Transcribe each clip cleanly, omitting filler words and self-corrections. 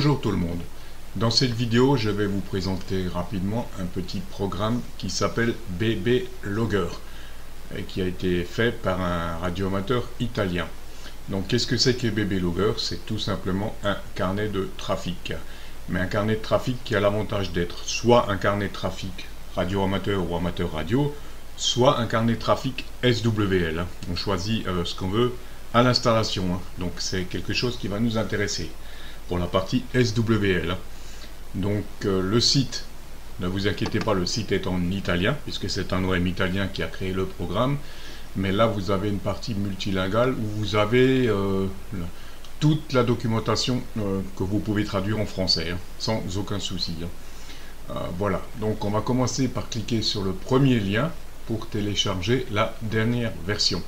Bonjour tout le monde. Dans cette vidéo, je vais vous présenter rapidement un petit programme qui s'appelle BB Logger et qui a été fait par un radioamateur italien. Donc qu'est-ce que c'est que BB Logger? C'est tout simplement un carnet de trafic. Mais un carnet de trafic qui a l'avantage d'être soit un carnet de trafic radioamateur ou amateur radio, soit un carnet de trafic SWL. On choisit ce qu'on veut à l'installation. Donc c'est quelque chose qui va nous intéresser pour la partie SWL. Donc le site, ne vous inquiétez pas, le site est en italien puisque c'est un OM italien qui a créé le programme. Mais là vous avez une partie multilinguale où vous avez toute la documentation que vous pouvez traduire en français sans aucun souci. Voilà, donc on va commencer par cliquer sur le premier lien pour télécharger la dernière version.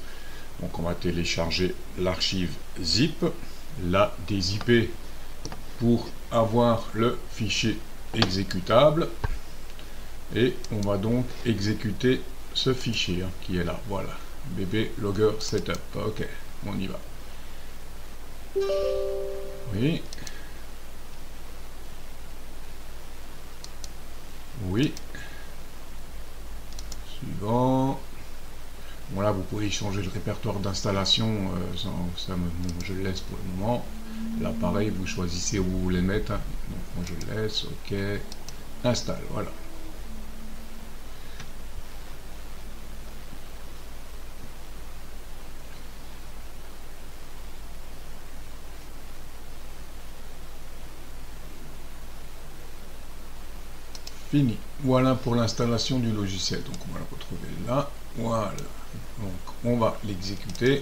Donc on va télécharger l'archive zip, la dézipper pour avoir le fichier exécutable, et on va donc exécuter ce fichier qui est là. Voilà, BB Logger Setup. Ok, on y va. Oui. Oui. Suivant. Voilà, vous pouvez changer le répertoire d'installation, je le laisse pour le moment. Là pareil, vous choisissez où vous voulez mettre. Donc moi je le laisse, ok. Installe, voilà. Fini. Voilà pour l'installation du logiciel. Donc on va le retrouver là. Voilà. Donc on va l'exécuter.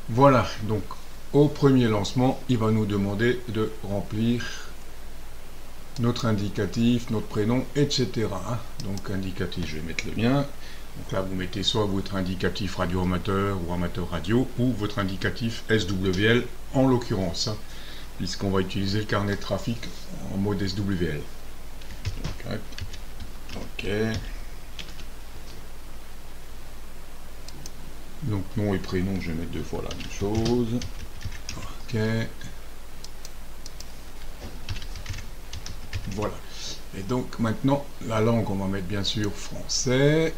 Voilà. Donc au premier lancement, il va nous demander de remplir notre indicatif, notre prénom, etc. Donc indicatif, je vais mettre le mien. Donc là, vous mettez soit votre indicatif radio amateur ou amateur radio, ou votre indicatif SWL en l'occurrence, puisqu'on va utiliser le carnet de trafic en mode SWL. Donc, ok. Donc nom et prénom, je vais mettre deux fois la même chose. Ok. Voilà. Et donc maintenant, la langue, on va mettre bien sûr français.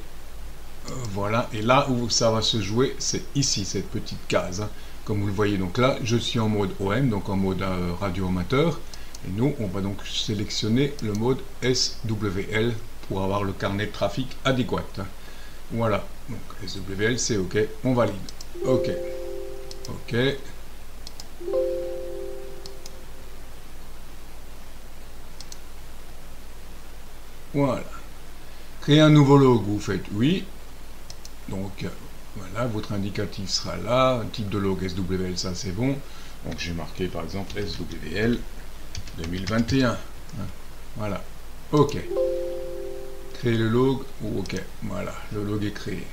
Voilà, et là où ça va se jouer, c'est ici, cette petite case, comme vous le voyez. Donc là, je suis en mode OM, donc en mode radio amateur, et nous, on va donc sélectionner le mode SWL pour avoir le carnet de trafic adéquat. Voilà, donc SWL, c'est OK, on valide. OK, OK. Voilà. Créer un nouveau log, vous faites oui. Donc voilà, votre indicatif sera là, un type de log SWL, ça c'est bon. Donc j'ai marqué par exemple SWL 2021. Voilà, ok. Créer le log, ok, voilà, le log est créé.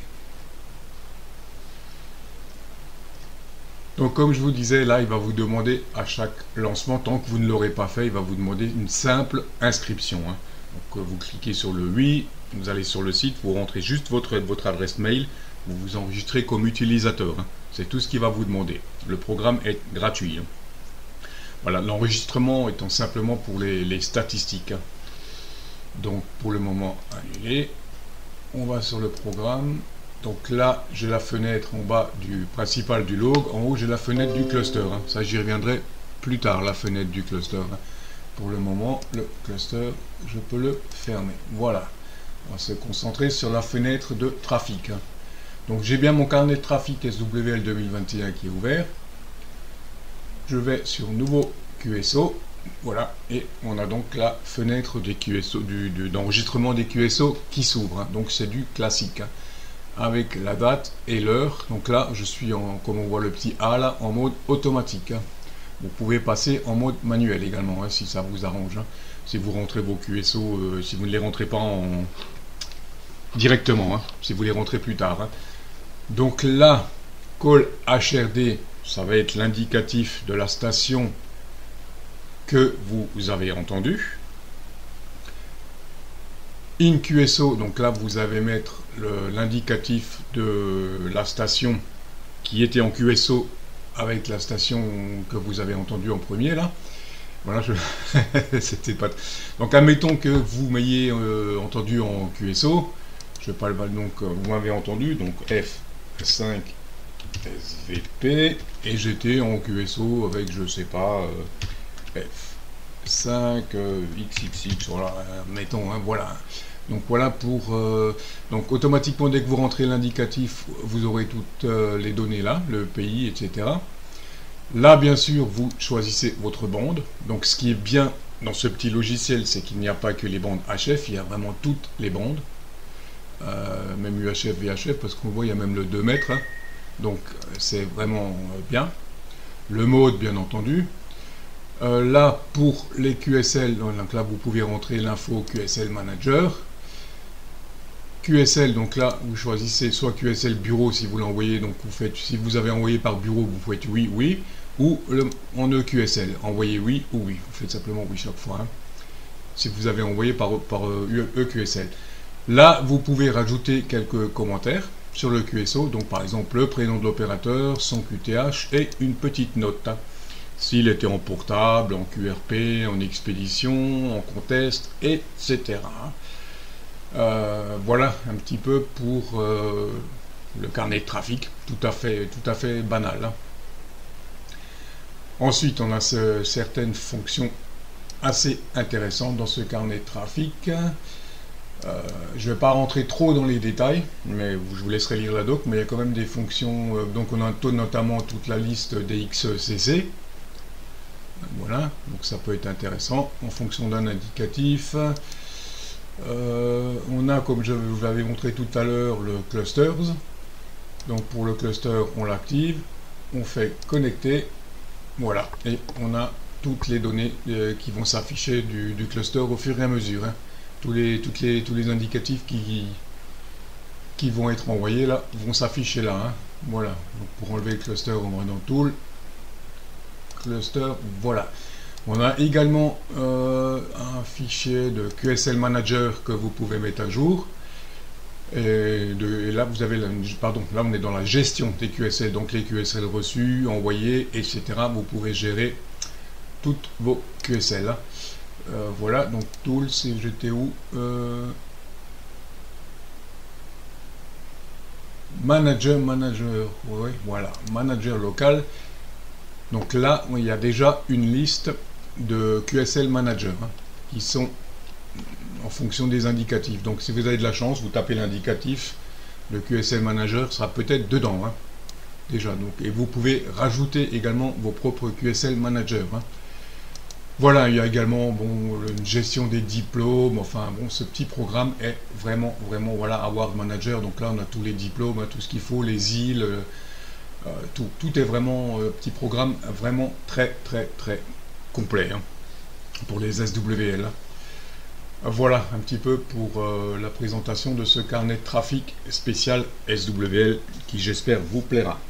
Donc comme je vous disais, là il va vous demander à chaque lancement, tant que vous ne l'aurez pas fait, il va vous demander une simple inscription. Donc vous cliquez sur le oui, vous allez sur le site, vous rentrez juste votre adresse mail, vous vous enregistrez comme utilisateur. C'est tout ce qu'il va vous demander. Le programme est gratuit. Voilà, l'enregistrement étant simplement pour les statistiques. Donc pour le moment annulé. On va sur le programme. Donc là, j'ai la fenêtre en bas du principal du log. En haut, j'ai la fenêtre du cluster. Ça, j'y reviendrai plus tard, la fenêtre du cluster. Pour le moment, le cluster, je peux le fermer. Voilà. On va se concentrer sur la fenêtre de trafic. Donc j'ai bien mon carnet de trafic SWL 2021 qui est ouvert. Je vais sur nouveau QSO. Voilà. Et on a donc la fenêtre des QSO, d'enregistrement des QSO qui s'ouvre. Donc c'est du classique. Avec la date et l'heure. Donc là, je suis en, comme on voit le petit A là, en mode automatique. Vous pouvez passer en mode manuel également, si ça vous arrange. Si vous rentrez vos QSO, si vous ne les rentrez pas directement, si vous les rentrez plus tard. Donc là, call HRD, ça va être l'indicatif de la station que vous avez entendu. In QSO, donc là vous allez mettre l'indicatif de la station qui était en QSO avec la station que vous avez entendue en premier là. Voilà, c'était pas. Donc admettons que vous m'ayez entendu en QSO. Je vais pas le donc vous m'avez entendu, donc F5 SVP, et j'étais en QSO avec, je sais pas, F5 XXX, voilà, mettons, hein, voilà. Donc voilà pour... donc automatiquement, dès que vous rentrez l'indicatif, vous aurez toutes les données là, le pays, etc. Là, bien sûr, vous choisissez votre bande. Donc ce qui est bien dans ce petit logiciel, c'est qu'il n'y a pas que les bandes HF, il y a vraiment toutes les bandes. Même UHF, VHF, parce qu'on voit, il y a même le 2 mètres. Hein. Donc c'est vraiment bien. Le mode, bien entendu. Là, pour les QSL, donc là, vous pouvez rentrer l'info QSL Manager. QSL, donc là, vous choisissez soit QSL bureau si vous l'envoyez, donc vous faites, si vous avez envoyé par bureau, vous faites oui, oui, ou en EQSL, envoyez oui ou oui. Vous faites simplement oui chaque fois. Hein, si vous avez envoyé par EQSL. Là, vous pouvez rajouter quelques commentaires sur le QSO, donc par exemple le prénom de l'opérateur, son QTH et une petite note. Hein, s'il était en portable, en QRP, en expédition, en contest, etc. Voilà un petit peu pour le carnet de trafic, tout à fait banal. Hein. Ensuite, on a certaines fonctions assez intéressantes dans ce carnet de trafic. Je ne vais pas rentrer trop dans les détails, mais je vous laisserai lire la doc, mais il y a quand même des fonctions, donc on a notamment toute la liste des XCC. Voilà, donc ça peut être intéressant en fonction d'un indicatif. On a, comme je vous l'avais montré tout à l'heure, le clusters. Donc pour le cluster, on l'active, on fait connecter, voilà, et on a toutes les données qui vont s'afficher du cluster au fur et à mesure. Hein. Tous les indicatifs qui vont être envoyés là vont s'afficher là. Hein. Voilà, donc pour enlever le cluster, on va dans Tool, cluster, voilà. On a également un fichier de QSL Manager que vous pouvez mettre à jour. Et là, vous avez là on est dans la gestion des QSL, donc les QSL reçus, envoyés, etc. Vous pouvez gérer toutes vos QSL. Hein. Voilà, donc Tools, j'étais où Manager, ouais, voilà, Manager local. Donc là, il y a déjà une liste de QSL Manager hein, qui sont en fonction des indicatifs. Donc si vous avez de la chance, vous tapez l'indicatif, le QSL Manager sera peut-être dedans. Hein, déjà, donc, et vous pouvez rajouter également vos propres QSL Manager. Hein. Voilà, il y a également une gestion des diplômes. Enfin bon, ce petit programme est vraiment voilà, Award Manager. Donc là, on a tous les diplômes, hein, tout ce qu'il faut, les îles. Tout est vraiment petit programme vraiment très complet hein, pour les SWL. Voilà un petit peu pour la présentation de ce carnet de trafic spécial SWL qui j'espère vous plaira.